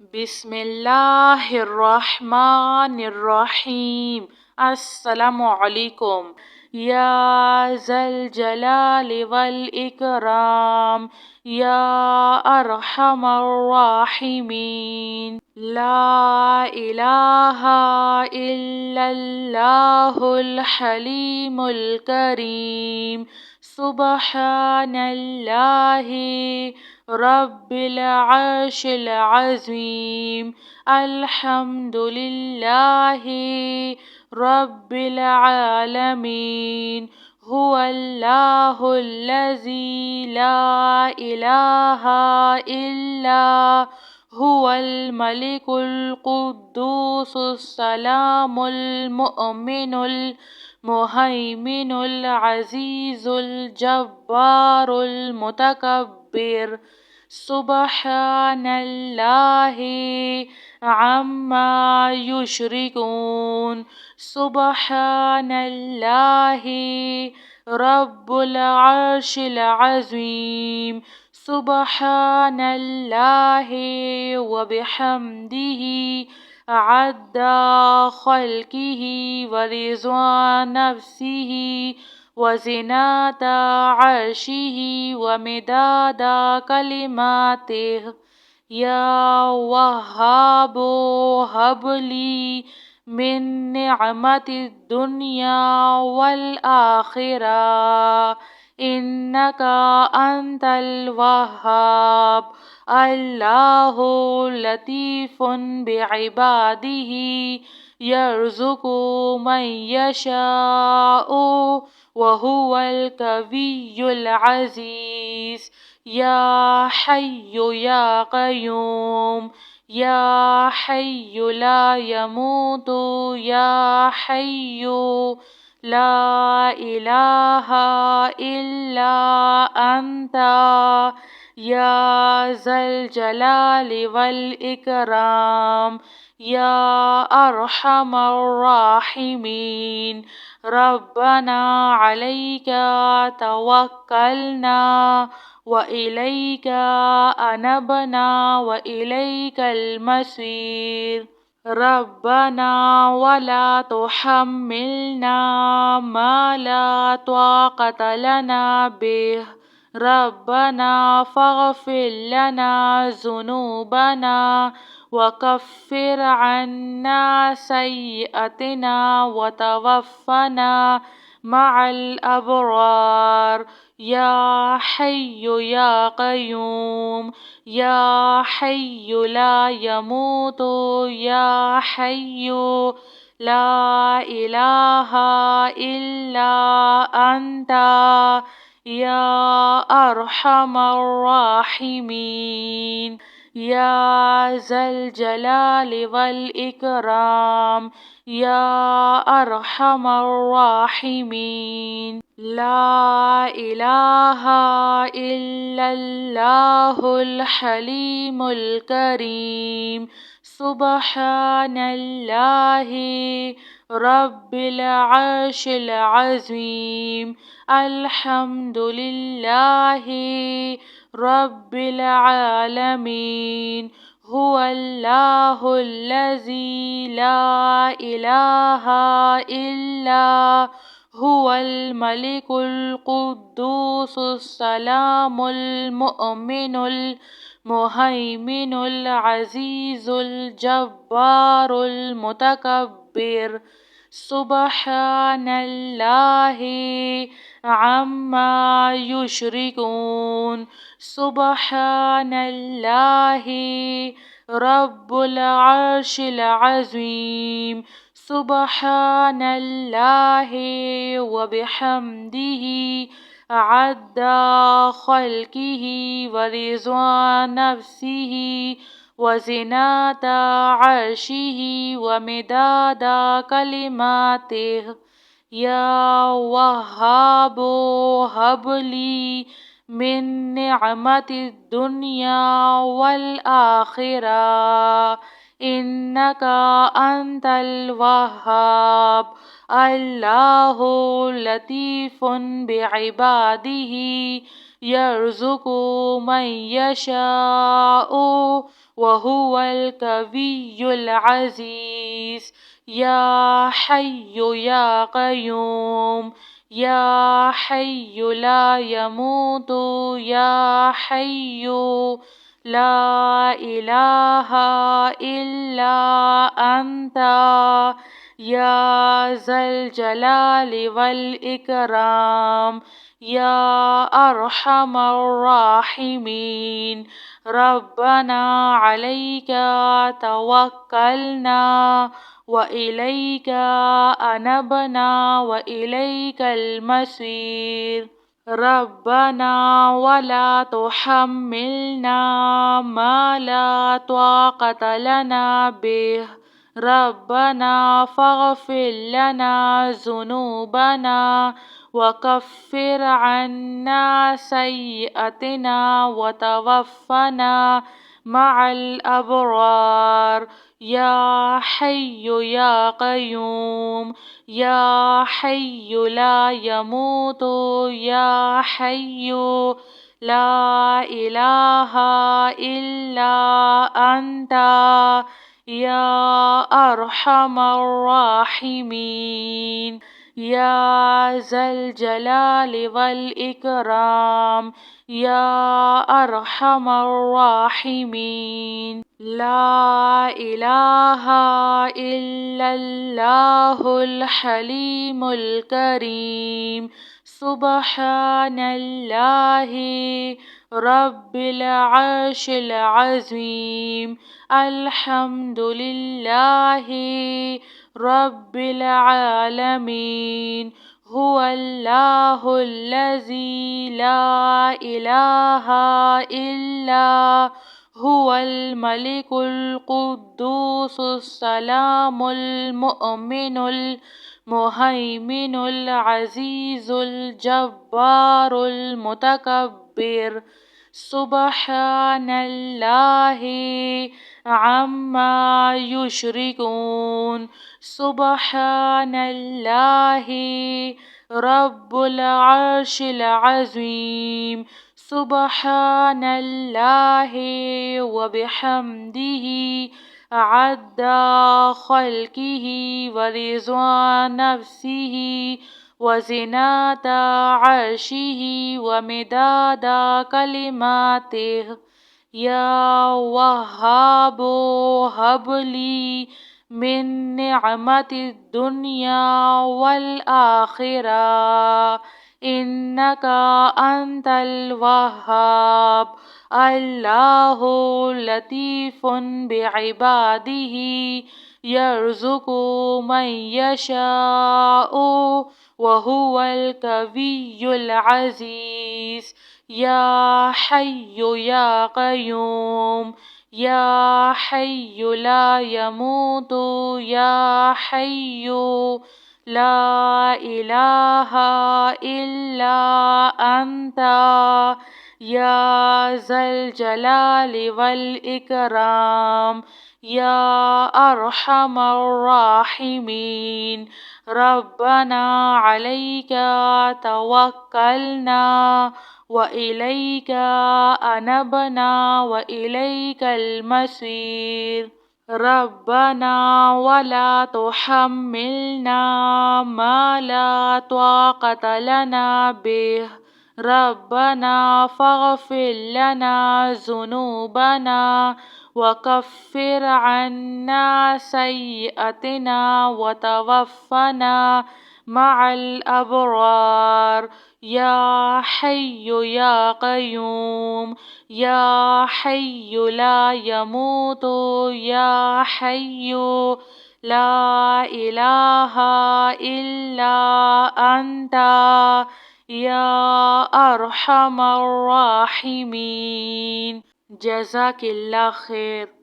बिस्मिल्लाहिर्रहमानिर्रहीम। अस्सलामुअलैकुम। या ज़ल जलाल वल इकराम या अरहमर राहिमीन। ला इलाहा इल्लल्लाहुल हलीमुल करीम। सुब्हानल्लाहि रब्बिल अर्शिल अज़ीम। अल्हम्दुलिल्लाहि रब्बिल आलमीन। हुवल्लाहुल्लज़ी ला इलाहा इल्ला हुवल मलिकुल कुद्दूसुस सलामुल मुअमिनुल मुहैमिनुल अज़ीज़ुल जब्बारुल मुतकब्बिर। सुब्हानल्लाहि अम्मा युश्रिकून। सुब्हानल्लाहि रब्बुल अर्शिल अज़ीम। सुब्हानल्लाहि व बिहम्दिही अद्दा खल्किही व रिज़्वा नफ्सिही व ज़िनाता अर्शिही व मिदादा कलिमातिह। या वहाबो हबली मिन निअमतिद दुनिया वल आखिरा इन्नका अंतल वहाब। अल्लाहु लतीफ़ुन बिइबादिही यर्ज़ुक़ु मन यशाउ व हुवल कवियुल अज़ीज़। या हय्यु या क़य्यूम या हय्यु ला यमूतु या हय्यु ला इलाहा इल्ला अंता या ज़ल जलालि वल इकराम या अरहमर राहिमीन। रब्बना अलैका तवक्कलना व इलैका अनबना व इलैकल मसीर। रब्बना वला तुहम्मिलना मा ला ताक़त लना बिह। रब्बना फ़ग़फ़िर लना ज़ुनूबना व कफ़्फ़िर अन्ना सय्यिअतिना व तवफ़्फ़ना मअल अबरार। या हय्यु या क़य्यूम या हय्यु ला यमूतु या हय्यु ला इलाहा इल्ला अंता या अरहमर राहिमीन। या ज़ल जलालि वल इकराम या अरहमर राहिमीन। ला इलाहा इल्लल्लाहुल हलीमुल करीम। सुब्हानल्लाहि रब्बिल अर्शिल अज़ीम। अल्हम्दुलिल्लाहि रब्बिल आलमीन। हुवल्लाहुल्लज़ी ला इलाहा इल्ला हुवल मलिकुल कुद्दूसुस सलामुल मुअमिनुल मुहैमिनुल अज़ीज़ुल जब्बारुल मुतकब्बिर। सुब्हानल्लाहि अम्मा युश्रिकून। सुब्हानल्लाहि रब्बुल अर्शिल अज़ीम। सुब्हानल्लाहि व बिहम्दिही अद्दा खल्किही व रिज़्वा नफ्सिही व ज़िनाता अर्शिही व मिदादा कलिमातिह। या वहाबो हबली मिन निअमतिद दुनिया वल आखिरा इन्नका अंतल वहाब। अल्लाहु लतीफ़ुन बिइबादिही यर्ज़ुक़ु मन यशाउ وهو القوي العزيز. يا حي يا قيوم، يا حي لا يموت، يا حي لا إله إلا أنت، يا ذا الجلال والإكرام، يا أرحم الراحمين. ربنا عليك توكلنا وإليك أنبنا وإليك المصير. ربنا ولا تحملنا ما لا طاقة لنا به، ربنا فاغفر لنا ذنوبنا وكفر عنا سيئاتنا وتوفنا مع الأبرار. يا حي يا قيوم، يا حي لا يموت، يا حي لا إله إلا أنت، يا أرحم الراحمين. يا ذا الجلال والإكرام، يا أرحم الراحمين. لا إله إلا الله الحليم الكريم. سبحان الله رب العرش العظيم. الحمد لله رب العالمين. هو الله الذي لا إله إلا هو الملك القدوس السلام المؤمن المهيمن العزيز الجبار المتكبر. سبحان الله عما يشركون. سبحان الله رب العرش العظيم. سبحان الله وبحمده عد خلقه ورضا نفسه وزنة عرشه ومداد كلماته. يا وهاب هب لي من نعمة الدنيا والآخرة، إنك أنت الوهاب. الله لطيف بعباده يرزق من يشاء وهو القوي العزيز. يا حي يا قيوم، يا حي لا يموت، يا حي لا إله إلا أنت، يا ذا الجلال والإكرام، يا أرحم الراحمين. ربنا عليك توكلنا وإليك أنبنا وإليك المصير. ربنا ولا تحملنا ما لا طاقة لنا به، ربنا فاغفر لنا ذنوبنا وكفر عنا سيئاتنا وتوفنا مع الأبرار. يا حي يا قيوم، يا حي لا يموت، يا حي لا إله إلا أنت، يا أرحم الراحمين. جزاك الله خير.